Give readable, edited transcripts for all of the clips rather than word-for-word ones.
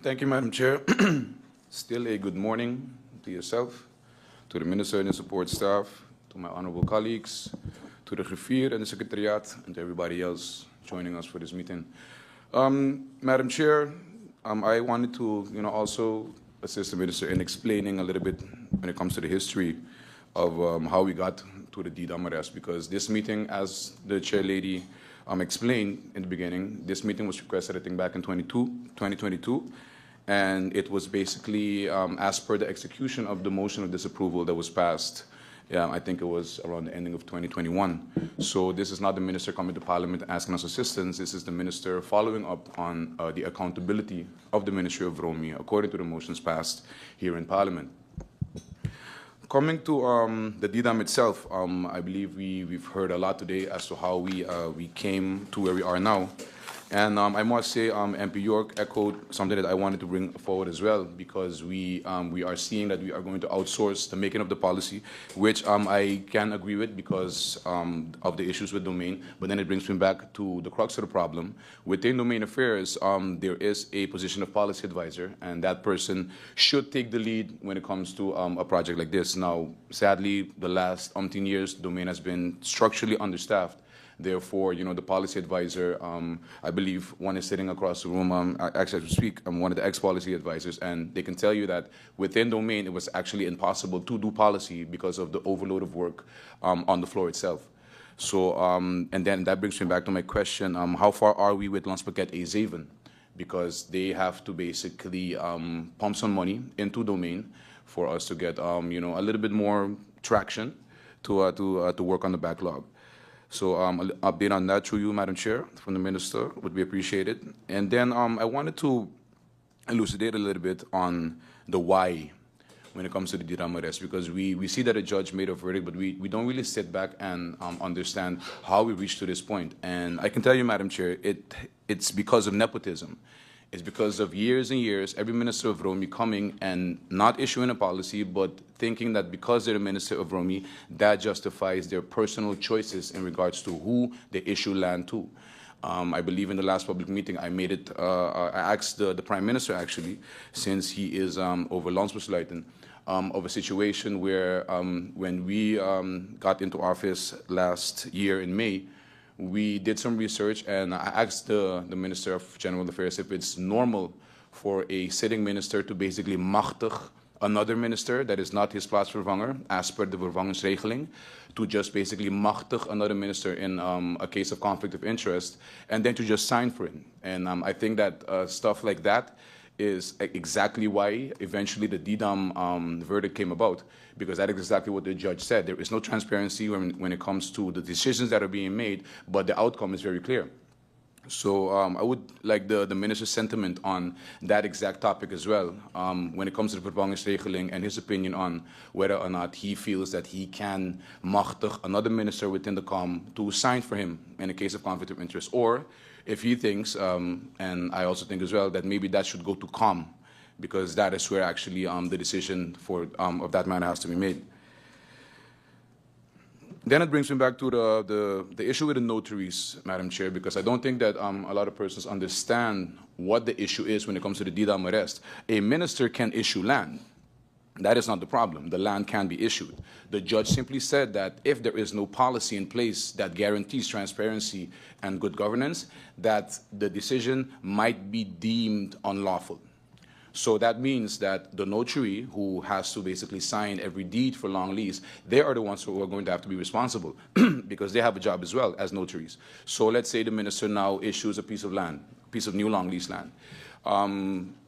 Thank you, Madam Chair. Still a good morning to yourself, to the Minister and the support staff, to my honorable colleagues, to the griffier and the Secretariat, and to everybody else joining us for this meeting. Madam Chair, I wanted to also assist the Minister in explaining a little bit when it comes to the history of how we got to the DDAM arrest, because this meeting, as the Chair Lady explained in the beginning, this meeting was requested, I think, back in 2022, and it was basically as per the execution of the motion of disapproval that was passed. I think it was around the ending of 2021. So this is not the Minister coming to Parliament asking us assistance. This is the Minister following up on the accountability of the Ministry of Romi according to the motions passed here in Parliament. Coming to the DDAM itself, I believe we've heard a lot today as to how we came to where we are now. And I must say, MP York echoed something that I wanted to bring forward as well, because we are seeing that we are going to outsource the making of the policy, which I can agree with because of the issues with domain. But then it brings me back to the crux of the problem. Within domain affairs, there is a position of policy advisor, and that person should take the lead when it comes to a project like this. Now, sadly, the last umpteen years, domain has been structurally understaffed. Therefore, the policy advisor, I believe one is sitting across the room, actually, as we speak, I'm one of the ex-policy advisors, and they can tell you that within domain, it was actually impossible to do policy because of the overload of work on the floor itself. So, and then that brings me back to my question, how far are we with Landspaket A Zeven? Because they have to basically pump some money into domain for us to get, a little bit more traction to work on the backlog. So an update on that through you, Madam Chair, from the Minister would be appreciated. And then I wanted to elucidate a little bit on the why when it comes to the DDAM arrest, because we see that a judge made a verdict, but we don't really sit back and understand how we reached to this point. And I can tell you, Madam Chair, it's because of nepotism. It's because of years and years, every Minister of Romi coming and not issuing a policy, but thinking that because they're a Minister of Romi, that justifies their personal choices in regards to who they issue land to. I believe in the last public meeting, I made it, I asked the Prime Minister, actually, since he is over Landsbesluiten, of a situation where when we got into office last year in May, we did some research, and I asked the Minister of General Affairs if it's normal for a sitting minister to basically machtig another minister that is not his plaatsvervanger, as per the vervangingsregeling, to just basically machtig another minister in a case of conflict of interest, and then to just sign for him. And I think that stuff like that is exactly why eventually the DDAM verdict came about, because that is exactly what the judge said. There is no transparency when it comes to the decisions that are being made, but the outcome is very clear. So I would like the Minister's sentiment on that exact topic as well, when it comes to the vervangingsregeling, and his opinion on whether or not he feels that he can machtig another minister within the COM to sign for him in a case of conflict of interest, or if he thinks, and I also think as well, that maybe that should go to COM, because that is where actually the decision of that matter has to be made. Then it brings me back to the issue with the notaries, Madam Chair, because I don't think that a lot of persons understand what the issue is when it comes to the DDAM arrest. A minister can issue land. That is not the problem. The land can be issued. The judge simply said that if there is no policy in place that guarantees transparency and good governance, that the decision might be deemed unlawful. So that means that the notary, who has to basically sign every deed for long lease, they are the ones who are going to have to be responsible because they have a job as well as notaries. So let's say the minister now issues a piece of land, a piece of new long lease land.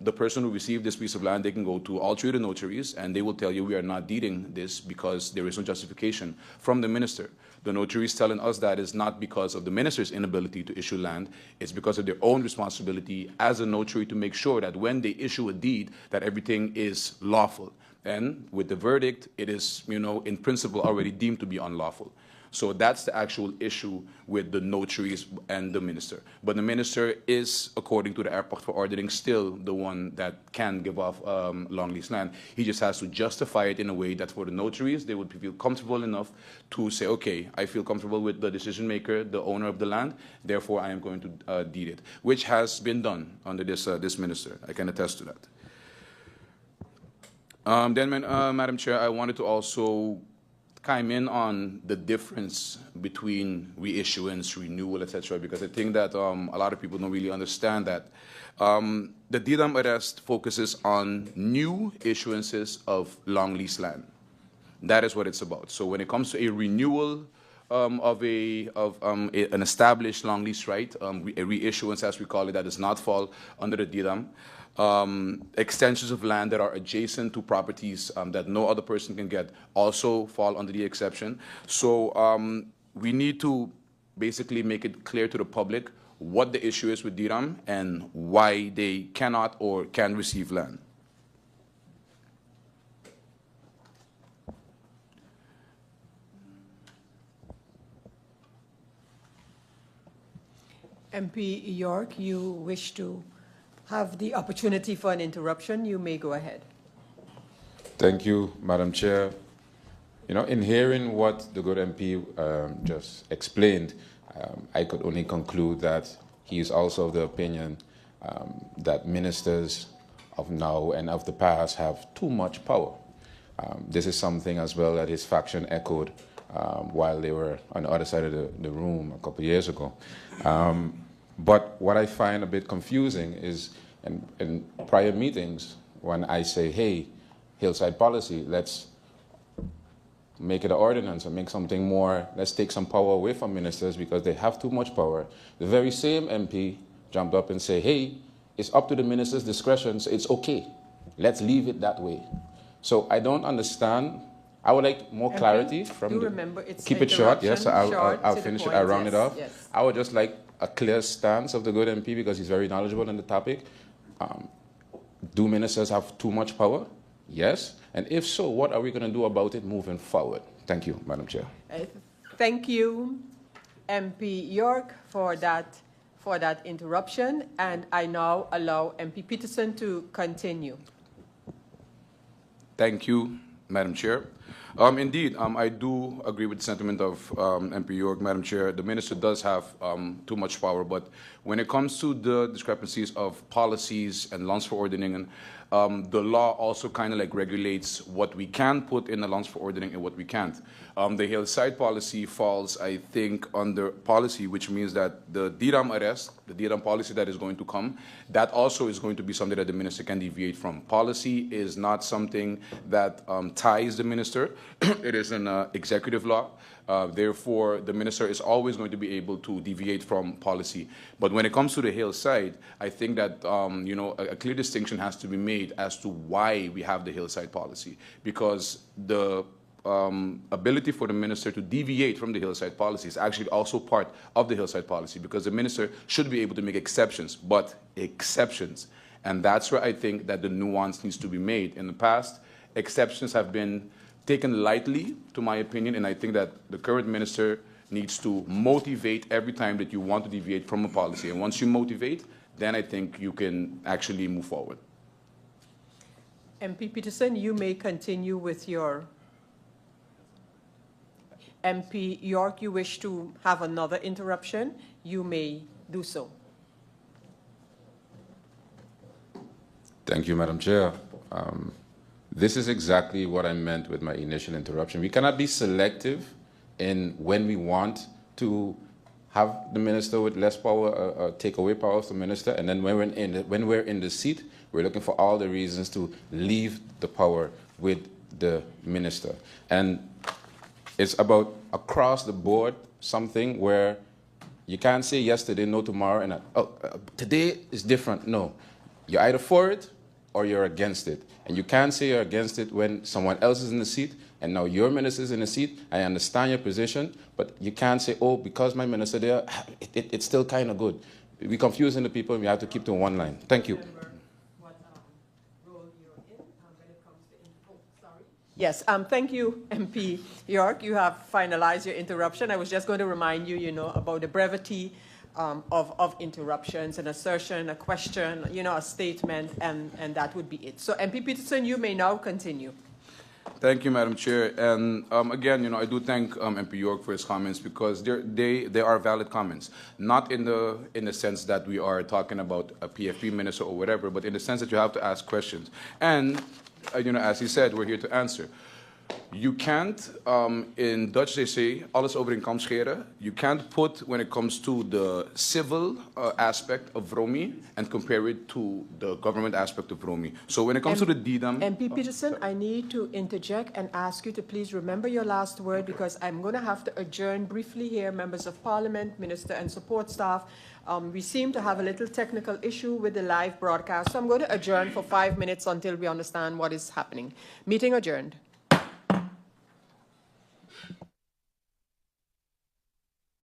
The person who received this piece of land, they can go to all three of the notaries, and they will tell you we are not deeding this because there is no justification from the minister. The notary is telling us that is not because of the minister's inability to issue land, it's because of their own responsibility as a notary to make sure that when they issue a deed, that everything is lawful. And with the verdict, it is, in principle already deemed to be unlawful. So that's the actual issue with the notaries and the minister. But the minister is, according to the airport verordening, still the one that can give off long lease land. He just has to justify it in a way that for the notaries, they would feel comfortable enough to say, okay, I feel comfortable with the decision maker, the owner of the land, therefore I am going to deed it, which has been done under this minister. I can attest to that. Madam Chair, I wanted to also chime in on the difference between reissuance, renewal, etc., because I think that a lot of people don't really understand that. The DDAM arrest focuses on new issuances of long lease land. That is what it's about. So when it comes to a renewal of an established long lease right, a reissuance, as we call it, that does not fall under the DDAM. Extensions of land that are adjacent to properties that no other person can get also fall under the exception. So we need to basically make it clear to the public what the issue is with DRAM and why they cannot or can receive land. MP York, you wish to have the opportunity for an interruption. You may go ahead. Thank you, Madam Chair. You know, in hearing what the good MP just explained, I could only conclude that he is also of the opinion that ministers of now and of the past have too much power. This is something as well that his faction echoed while they were on the other side of the room a couple of years ago. But what I find a bit confusing is in prior meetings, when I say, hey, hillside policy, let's make it an ordinance and make something more, let's take some power away from ministers because they have too much power. The very same MP jumped up and say, hey, it's up to the minister's discretion, so it's okay. Let's leave it that way. So I don't understand. I would like more clarity from do remember, it's keep it short, yes, I'll to finish it, point, I'll round yes, it off. yes. I would just like a clear stance of the good MP because he's very knowledgeable on the topic. Do ministers have too much power? Yes. And if so, what are we going to do about it moving forward? Thank you, Madam Chair. Thank you, MP York, for that interruption. And I now allow MP Peterson to continue. Thank you, Madam Chair. Indeed, I do agree with the sentiment of MP York, Madam Chair. The minister does have too much power, but when it comes to the discrepancies of policies and landsverordeningen, the law also kind of like regulates what we can put in the landsverordening and what we can't. The hillside policy falls, I think, under policy, which means that the DRAM arrest, the DRAM policy that is going to come, that also is going to be something that the minister can deviate from. Policy is not something that ties the minister. It is an executive law. Therefore, the minister is always going to be able to deviate from policy. But when it comes to the hillside, I think that you know, a clear distinction has to be made as to why we have the hillside policy, because the ability for the minister to deviate from the hillside policy is actually also part of the hillside policy, because the minister should be able to make exceptions, but exceptions. And that's where I think that the nuance needs to be made. In the past, exceptions have been taken lightly, to my opinion, and I think that the current minister needs to motivate every time that you want to deviate from a policy. And once you motivate, then I think you can actually move forward. MP Peterson, you may continue with your... MP York, you wish to have another interruption? You may do so. Thank you, Madam Chair. This is exactly what I meant with my initial interruption. We cannot be selective in when we want to have the minister with less power, take away power from the minister, and then when we're in the seat, we're looking for all the reasons to leave the power with the minister. And it's about across the board something where you can't say yesterday, no tomorrow, and today is different. No, you're either for it or you're against it. And you can't say you're against it when someone else is in the seat, and now your minister is in the seat. I understand your position, but you can't say, oh, because my minister there, it's still kind of good. We're confusing the people, and we have to keep to one line. Thank you. Yes, thank you, MP York. You have finalized your interruption. I was just going to remind you, about the brevity of interruptions, an assertion, a question, a statement, and that would be it. So, MP Peterson, you may now continue. Thank you, Madam Chair. And again, I do thank MP York for his comments because they are valid comments, not in the sense that we are talking about a PFP minister or whatever, but in the sense that you have to ask questions. And as he said, we're here to answer. You can't, in Dutch they say, alles over een kam scheren. You can't put, when it comes to the civil aspect of ROMI and compare it to the government aspect of ROMI. So when it comes to the DDAM... MP Peterson, I need to interject and ask you to please remember your last word because I'm going to have to adjourn briefly here, members of Parliament, Minister and support staff. We seem to have a little technical issue with the live broadcast, so I'm going to adjourn for 5 minutes until we understand what is happening. Meeting adjourned.